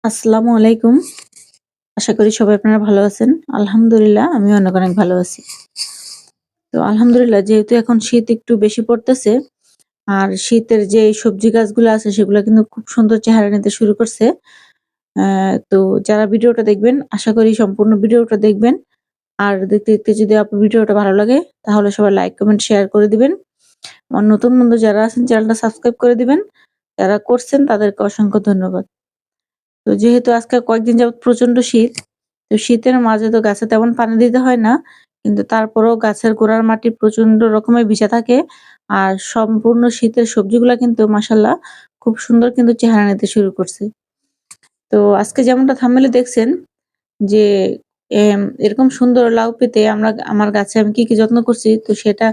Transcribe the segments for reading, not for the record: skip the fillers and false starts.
আসসালামু আলাইকুম। আশা করি সবাই আপনারা ভালো আছেন। আলহামদুলিল্লাহ আমিও অনেক ভালো আছি। তো আলহামদুলিল্লাহ যেহেতু এখন শীত একটু বেশি পড়তেছে, আর শীতের যে সবজি গাছগুলো আছে সেগুলা কিন্তু খুব সুন্দর চেহারা নিতে শুরু করছে। তো যারা ভিডিওটা দেখবেন আশা করি সম্পূর্ণ ভিডিওটা দেখবেন। আর দেখতে যদি আপনার ভিডিওটা ভালো লাগে তাহলে সবাই লাইক, কমেন্ট, শেয়ার করে দিবেন। আর নতুন বন্ধু যারা আছেন চ্যানেলটা সাবস্ক্রাইব করে দিবেন। যারা করছেন তাদেরকে অসংখ্য ধন্যবাদ। তো যেহেতু আজকে কয়েকদিন যাবৎ প্রচন্ড শীত, তো শীতের মাঝে তো গাছে তেমন পানি দিতে হয় না। কিন্তু তারপরেও গাছের গোড়ার মাটি প্রচন্ড রকমের ভিজা থাকে। আর সম্পূর্ণ শীতের সবজিগুলা কিন্তু মাশাআল্লাহ খুব সুন্দর কিন্তু চেহারা নিতে শুরু করছে। তো আজকে যেমনটা থাম্বনেইলে দেখছেন যে এরকম সুন্দর লাউ পেতে আমার গাছে আমি কি যত্ন করছি তো সেটা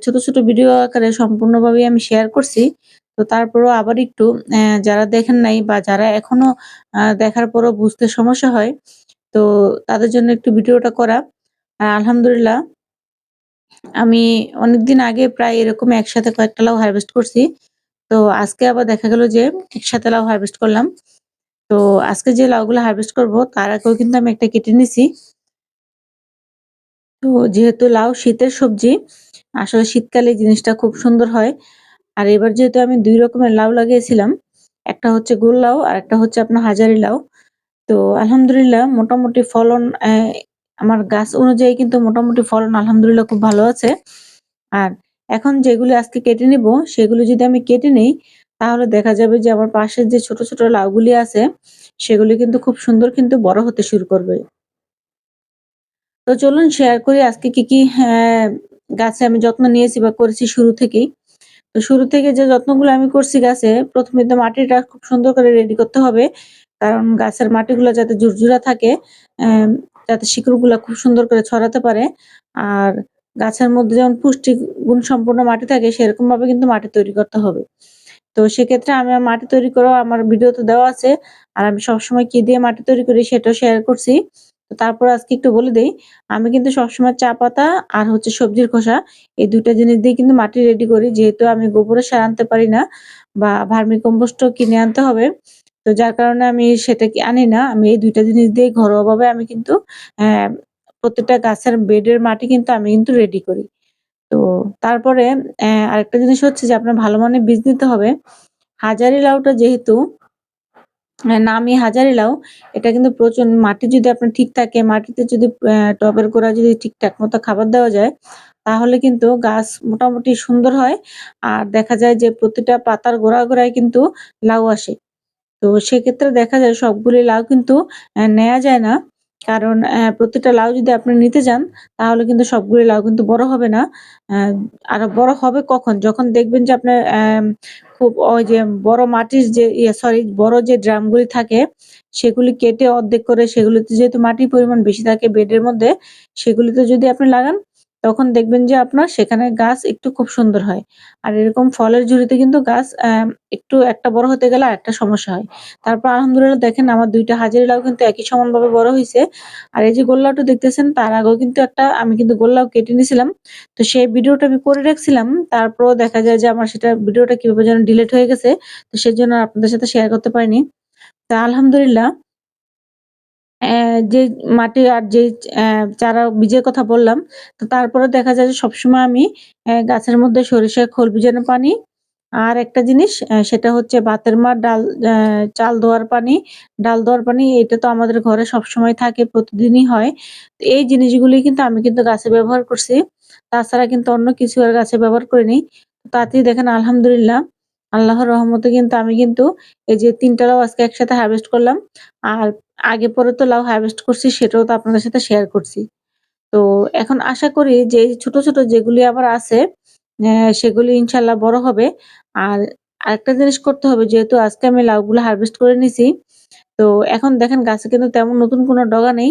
ছোট ছোট ভিডিও আকারে সম্পূর্ণভাবেই আমি শেয়ার করছি। তো তারপরেও আবার একটু যারা দেখেন নাই বা যারা এখনো দেখার পরও বুঝতে সমস্যা হয়, তো তাদের জন্য একটু ভিডিওটা করা। আর আলহামদুলিল্লাহ আমি অনেকদিন আগে প্রায় এরকম একসাথে কয়েকটা লাউ হারভেস্ট করছি। তো আজকে আবার দেখা গেল যে একসাথে লাউ হারভেস্ট করলাম। তো আজকে যে লাউগুলো হারভেস্ট করব তার আগেও কিন্তু আমি একটা কেটে নিছি। তো যেহেতু লাউ শীতের সবজি, আসলে শীতকালে এই জিনিসটা খুব সুন্দর হয়। আর এবার যেহেতু আমি ২ রকমের লাউ লাগিয়েছিলাম, একটা হচ্ছে গোল লাউ আর একটা হচ্ছে আপনার হাজারি লাউ। তো আলহামদুলিল্লাহ মোটামুটি ফলন আমার গাছ অনুযায়ী কিন্তু মোটামুটি ফলন আলহামদুলিল্লাহ খুব ভালো আছে। আর এখন যেগুলি আজকে কেটে নিব, সেগুলো যদি আমি কেটে নেই, তাহলে দেখা যাবে যে আমার পাশের যে ছোট ছোট লাউগুলি আছে, সেগুলি কিন্তু খুব সুন্দর কিন্তু বড় হতে শুরু করবে। তো চলুন শেয়ার করি আজকে কি গাছে আমি যত্ন নিয়েছি বা করেছি শুরু থেকেই। তো শুরু থেকে যে যত্নগুলো আমি করছি গাছে, ১ম এ তো মাটিটা খুব সুন্দর করে রেডি করতে হবে। কারণ গাছের মাটিগুলো যাতে ঝুরঝুরা থাকে, অ্যাম যাতে শিকড়গুলা খুব সুন্দর করে ছড়াতে পারে। আর গাছের মধ্যে যেমন পুষ্টি গুণ সম্পন্ন মাটি থাকে সেরকমভাবে কিন্তু মাটি তৈরি করতে হবে। তো সেক্ষেত্রে আমি মাটি তৈরি করাও আমার ভিডিওতে দেওয়া আছে। আর আমি সবসময় কি দিয়ে মাটি তৈরি করি সেটাও শেয়ার করছি। তো তারপর আজকে একটু বলে দেই, আমি কিন্তু সবসময় চা পাতা আর হচ্ছে সবজির খোসা এই ২ টা জিনিস দিয়ে কিন্তু মাটি রেডি করি। যেহেতু আমি গোবরের সার আনতে পারি না বা ভার্মি কম্পোস্টও কিনে আনতে হবে। তো যার কারণে আমি সেটা আনি না। আমি এই ২ টা জিনিস দিয়েই ঘরোয়াভাবে আমি কিন্তু অ্যা প্রত্যেকটা গাছের বেডের মাটি কিন্তু আমি কিন্তু রেডি করি। তো তারপরে আরেকটা জিনিস হচ্ছে যে আপনার ভালো মানের বীজ নিতে হবে। হাজারি লাউটা যেহেতু নামি হাজারি লাউ, এটা কিন্তু মাটি যদি আপনার ঠিক থাকে, মাটিতে যদি টবের গোড়ায় যদি ঠিকঠাক মতো খাবার দেওয়া যায়, তাহলে কিন্তু গাছ মোটামুটি সুন্দর হয়। আর দেখা যায় যে প্রতিটা পাতার গোড়ায় কিন্তু লাউ আসে। তো সেক্ষেত্রে দেখা যায় সবগুলি লাউ কিন্তু নেয়া যায় না। কারণ প্রতিটা লাউ যদি আপনি নিতে যান, তাহলে কিন্তু সবগুলি লাউ কিন্তু বড় হবে না। অ্যা আর বড় হবে কখন? যখন দেখবেন যে আপনার খুব ওই যে বড় মাটির যে সরি বড় যে ড্রামগুলি থাকে, সেগুলি কেটে অর্ধেক করে সেগুলিতে যেহেতু মাটির পরিমাণ বেশি থাকে বেডের মধ্যে, সেগুলিতে যদি আপনি লাগান, তখন দেখবেন যে আপনার সেখানে গাছ একটু খুব সুন্দর হয়। আর এরকম ফলের ঝুড়িতে কিন্তু গাছ একটু একটা বড় হতে গেলে আরেকটা সমস্যা হয়। তারপর আলহামদুলিল্লাহ দেখেন আমার ২ টা হাজারি লাউ কিন্তু একই সমানভাবে বড় হইছে। আর এই যে গোল লাউটা দেখতেছেন তার আগেও কিন্তু আমি কিন্তু গোল লাউ কেটে নিছিলাম। তো সেই ভিডিওটা আমি করে রাখছিলাম। তারপরেও দেখা যায় যে আমার সেটা ভিডিওটা কিভাবে যেন ডিলিট হয়ে গেছে। তো সেজন্য আর আপনাদের সাথে শেয়ার করতে পারিনি। তো আলহামদুলিল্লাহ যে মাটি আর যেই চারা বীজের কথা বললাম, তো তারপরেও দেখা যায় যে সবসময় আমি গাছের মধ্যে সরিষার খোল ভিজানো পানি, আর একটা জিনিস সেটা হচ্ছে বাতের মাড় চাল ধোয়ার পানি, ডাল ধোয়ার পানি এটা তো আমাদের ঘরে সবসময় থাকে, প্রতিদিনই হয়। তো এই জিনিসগুলি কিন্তু আমি কিন্তু গাছে ব্যবহার করছি। তাছাড়া কিন্তু অন্য কিছু আর গাছে ব্যবহার করিনি। তাতেই দেখেন আলহামদুলিল্লাহ আল্লাহর রহমতে কিন্তু আমি কিন্তু এই যে ৩ টা লাউ আজকে একসাথে হারভেস্ট করলাম। আর আগে পরে তো লাউ হারভেস্ট করছি সেটাও তো আপনাদের সাথে শেয়ার করছি। তো এখন আশা করি যে ছোট ছোট যেগুলি আবার আছে সেগুলি ইনশাআল্লাহ বড় হবে। আর আরেকটা জিনিস করতে হবে যেহেতু আজকে আমি লাউগুলো হারভেস্ট করে নিছি। তো এখন দেখেন গাছে কিন্তু তেমন নতুন কোনো ডগা নেই।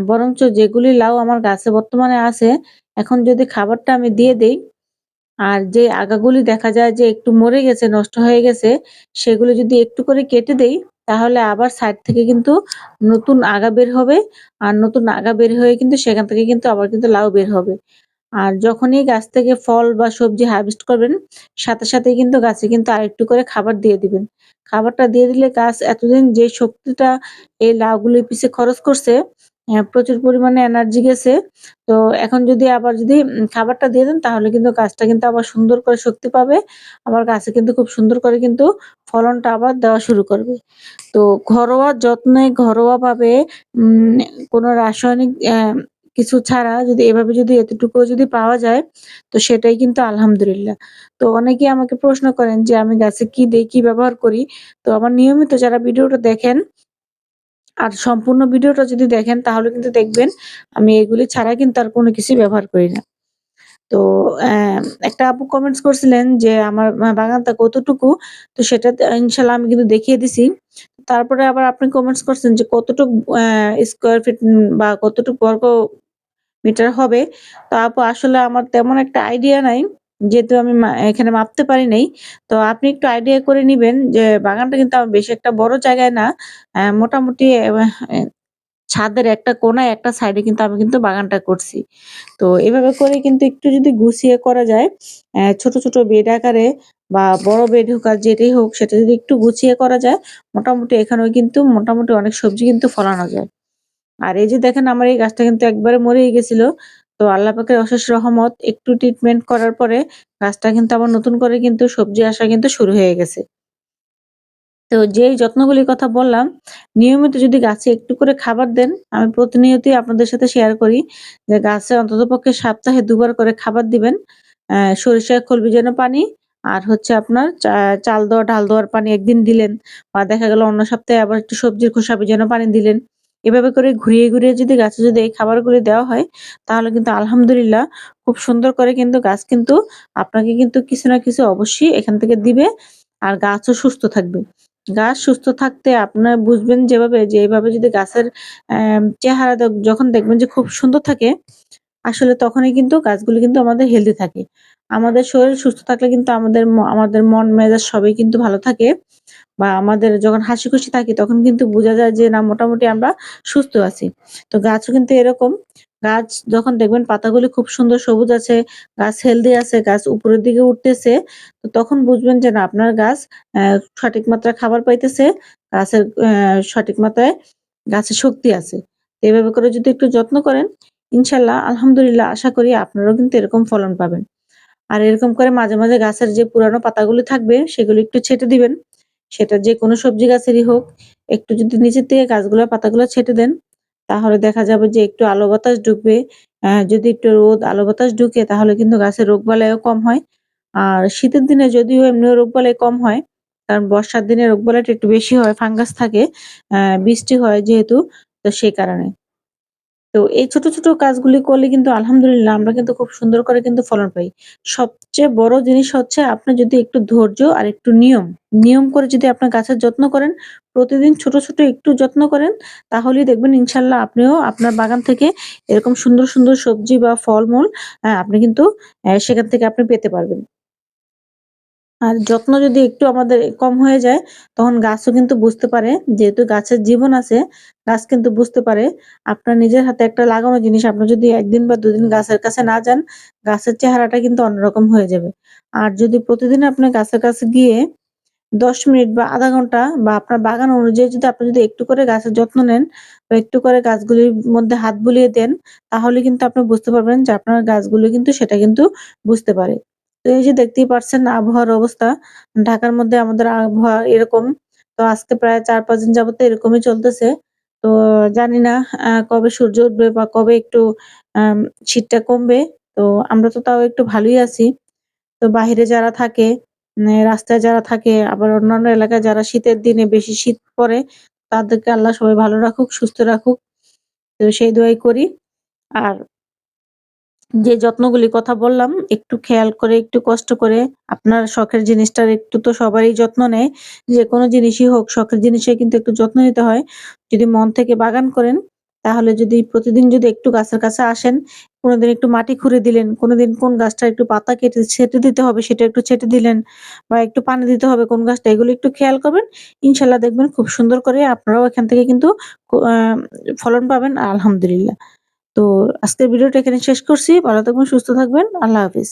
বরঞ্চ যেগুলি লাউ আমার গাছে বর্তমানে আছে, এখন যদি খাবারটা আমি দিয়ে দেই আর যে আগাগুলি দেখা যায় যে একটু মরে গেছে, নষ্ট হয়ে গেছে, সেগুলো যদি একটু করে কেটে দেই, তাহলে আবার সাইড থেকে কিন্তু নতুন আগা বের হবে। আর নতুন আগা বের হয়ে কিন্তু সেখান থেকে কিন্তু আবার কিন্তু লাউ বের হবে। আর যখনই গাছ থেকে ফল বা সবজি হারভেস্ট করবেন, সাথে সাথেই কিন্তু গাছে কিন্তু আরেকটু করে খাবার দিয়ে দিবেন। খাবারটা দিয়ে দিলে গাছ এতদিন যে শক্তিটা এই লাউগুলির পিছে খরচ করছে, প্রচুর পরিমাণে এনার্জি গেছে। তো এখন যদি আবার যদি খাবারটা দিয়ে দেন তাহলে কিন্তু গাছটা কিন্তু আবার সুন্দর করে শক্তি পাবে। আবার গাছে কিন্তু খুব সুন্দর করে কিন্তু ফলনটা আবার দেওয়া শুরু করবে। তো ঘরোয়া যত্নে ঘরোয়াভাবে উম কোনো রাসায়নিক কিছু ছাড়া যদি এভাবে যদি এতটুকুও যদি পাওয়া যায়, তো সেটাই কিন্তু আলহামদুলিল্লাহ। তো অনেকেই আমাকে প্রশ্ন করেন যে, "আমি গাছে কি দেই, কি ব্যবহার করি?" তো আমার নিয়মিত যারা ভিডিওটা দেখেন আর সম্পূর্ণ ভিডিওটা যদি দেখেন তাহলে কিন্তু দেখবেন আমি এগুলি ছাড়া কিন্তু আর কোনো কিছুই ব্যবহার করি না। তো একটা আপু কমেন্টস করছিলেন যে, "আমার বাগানটা কতটুকু?" তো সেটাতে ইনশাআল্লাহ আমি কিন্তু দেখিয়ে দিছি। তারপরে আবার আপনি কমেন্টস করছেন যে, "কতটুক স্কয়ার ফিট বা কতটুক বর্গ মিটার হবে?" তো আপু আসলে আমার তেমন একটা আইডিয়া নাই। যেহেতু আমি এখানে মাপতে পারি নাই। তো আপনি একটু আইডিয়া করে নিবেন যে, বাগানটা কিন্তু আমার বেশি একটা বড় জায়গায় না। মোটামুটি ছাদের একটা কোণায় একটা সাইডে কিন্তু আমি কিন্তু বাগানটা করছি। তো এভাবে করে কিন্তু একটু যদি গুছিয়ে করা যায়, ছোট, ছোট বেড আকারে বা বড় বেড হোক আর যেটাই হোক সেটা যদি একটু গুছিয়ে করা যায়, মোটামুটি এখানেও কিন্তু মোটামুটি অনেক সবজি কিন্তু ফলানো যায়। আর এই যে দেখেন আমার এই গাছটা কিন্তু একবারে মরেই গেছিল। তো আল্লাহ পাকের অশেষ রহমত একটু ট্রিটমেন্ট করার পরে গাছটা কিন্তু আবার নতুন করে কিন্তু সবজি আসা কিন্তু শুরু হয়ে গেছে। তো যেই যত্নগুলির কথা বললাম, নিয়মিত যদি গাছে একটু করে খাবার দেন, আমি প্রতিনিয়তই আপনাদের সাথে শেয়ার করি যে গাছে অন্ততপক্ষে সপ্তাহে ২ বার করে খাবার দিবেন। সরিষার খোল ভিজানো পানি আর হচ্ছে আপনার চাল দেওয়া, ডাল দেওয়ার পানি একদিন দিলেন বা দেখা গেল অন্য সপ্তাহে আবার একটু সবজির খোসা ভিজানো পানি দিলেন। এভাবে করে ঘুরিয়ে, ঘুরিয়ে যদি গাছে যদি এই খাবারগুলি দেওয়া হয়, তাহলে কিন্তু আলহামদুলিল্লাহ খুব সুন্দর করে কিন্তু গাছ কিন্তু আপনাকে কিন্তু কিছু না কিছু অবশ্যই এখান থেকে দিবে আর গাছও সুস্থ থাকবে। গাছ সুস্থ থাকতে আপনার বুঝবেন যেভাবে যে এভাবে যদি গাছের চেহারা যখন দেখবেন যে খুব সুন্দর থাকে, আসলে তখনই কিন্তু গাছগুলো কিন্তু আমাদের হেলথি থাকে। আমাদের শরীর সুস্থ থাকলে কিন্তু আমাদের মন মেজাজ সবই কিন্তু ভালো থাকে। বা আমাদের যখন হাসিখুশি থাকি তখন কিন্তু বোঝা যায় যে না মোটামুটি আমরা সুস্থ আছি। তো গাছও কিন্তু এরকম। গাছ যখন দেখবেন পাতাগুলি খুব সুন্দর সবুজ আছে, গাছ হেলথি আছে, গাছ উপরের দিকে উঠতেছে, তো তখন বুঝবেন যে না আপনার গাছ সঠিক মাত্রায় খাবার পাইতেছে, গাছের সঠিক মাত্রায় গাছের শক্তি আছে। তো এভাবে করে যদি একটু যত্ন করেন, ইনশাআল্লাহ আলহামদুলিল্লাহ আশা করি আপনারাও কিন্তু এরকম ফলন পাবেন। আর এরকম করে মাঝে, মাঝে গাছের যে পুরানো পাতাগুলি থাকবে সেগুলো একটু ছেঁটে দিবেন। সেটা যেকোনো সবজি গাছেরই হোক, একটু যদি নিচের থেকে গাছগুলোর পাতাগুলো ছেঁটে দেন, তাহলে দেখা যাবে যে একটু আলো বাতাস ঢুকবে। যদি একটু রোদ, আলো বাতাস ঢুকে তাহলে কিন্তু গাছের রোগবালাইও কম হয়। আর শীতের দিনে যদিও এমনিও রোগবালাই কম হয়, কারণ বর্ষার দিনে রোগবালাইটা একটু বেশি হয়, ফাঙ্গাস থাকে। বৃষ্টি হয় যেহেতু, তো সেই কারণে। তো এই ছোট, ছোট কাজগুলি করলে কিন্তু আলহামদুলিল্লাহ আমরা কিন্তু খুব সুন্দর করে কিন্তু ফলন পাই। সবচেয়ে বড় জিনিস হচ্ছে আপনার যদি একটু ধৈর্য আর একটু নিয়ম করে যদি আপনার গাছের যত্ন করেন, প্রতিদিন ছোট, ছোট একটু যত্ন করেন, তাহলেই দেখবেন ইনশাআল্লাহ আপনিও আপনার বাগান থেকে এরকম সুন্দর, সুন্দর সবজি বা ফলমূল আপনি কিন্তু সেখান থেকে আপনি পেতে পারবেন। আর যত্ন যদি একটু আমাদের কম হয়ে যায়, তখন গাছও কিন্তু বুঝতে পারে, যেহেতু গাছের জীবন আছে, গাছ কিন্তু বুঝতে পারে আপনার নিজের হাতে একটা লাগানো জিনিস আপনার যদি ১ দিন বা ২ দিন গাছের কাছে না যান, গাছের চেহারাটা কিন্তু অন্যরকম হয়ে যাবে। আর যদি প্রতিদিন আপনি গাছের কাছে গিয়ে ১০ মিনিট বা ০.৫ ঘন্টা বা আপনার বাগান অনুযায়ী যদি আপনি যদি একটু করে গাছের যত্ন নেন বা একটু করে গাছগুলির মধ্যে হাত বুলিয়ে দেন, তাহলে কিন্তু আপনি বুঝতে পারবেন যে আপনার গাছগুলো কিন্তু সেটা কিন্তু বুঝতে পারে। তো এই যে দেখতেই পারছেন আবহাওয়ার অবস্থা। ঢাকার মধ্যে আমাদের আবহাওয়া এরকম। তো আজকে প্রায় ৪-৫ দিন যাবত এরকমই চলতেছে। তো জানি না কবে সূর্য উঠবে বা কবে একটু আম শীতটা কমবে। তো আমরা তো তাও একটু ভালোই আছি। তো বাহিরে যারা থাকে, রাস্তায় যারা থাকে, আবার অন্যান্য এলাকায় যারা শীতের দিনে বেশি শীত পড়ে, তাদেরকে আল্লাহ সবাই ভালো রাখুক, সুস্থ রাখুক। তো সেই দোয়াই করি। আর যে যত্নগুলির কথা বললাম, একটু খেয়াল করে, একটু কষ্ট করে আপনার শখের জিনিসটার একটু তো সবারই যত্ন নেয়। যেকোনো জিনিসই হোক, শখের জিনিসের কিন্তু একটু যত্ন নিতে হয়। যদি মন থেকে বাগান করেন, তাহলে যদি প্রতিদিন যদি একটু গাছের কাছে আসেন, কোনদিন একটু মাটি খুঁড়ে দিলেন, কোনদিন কোন গাছটার একটু পাতা কেটে ছেঁটে দিতে হবে সেটা একটু ছেঁটে দিলেন বা একটু পানি দিতে হবে কোন গাছটা, এগুলো একটু খেয়াল করবেন। ইনশাআল্লাহ দেখবেন খুব সুন্দর করে আপনারাও এখান থেকে কিন্তু কো আ ফলন পাবেন আলহামদুলিল্লাহ। তো আজকের ভিডিওটা এখানে শেষ করছি। ভালো থাকবেন, সুস্থ থাকবেন। আল্লাহ হাফেজ।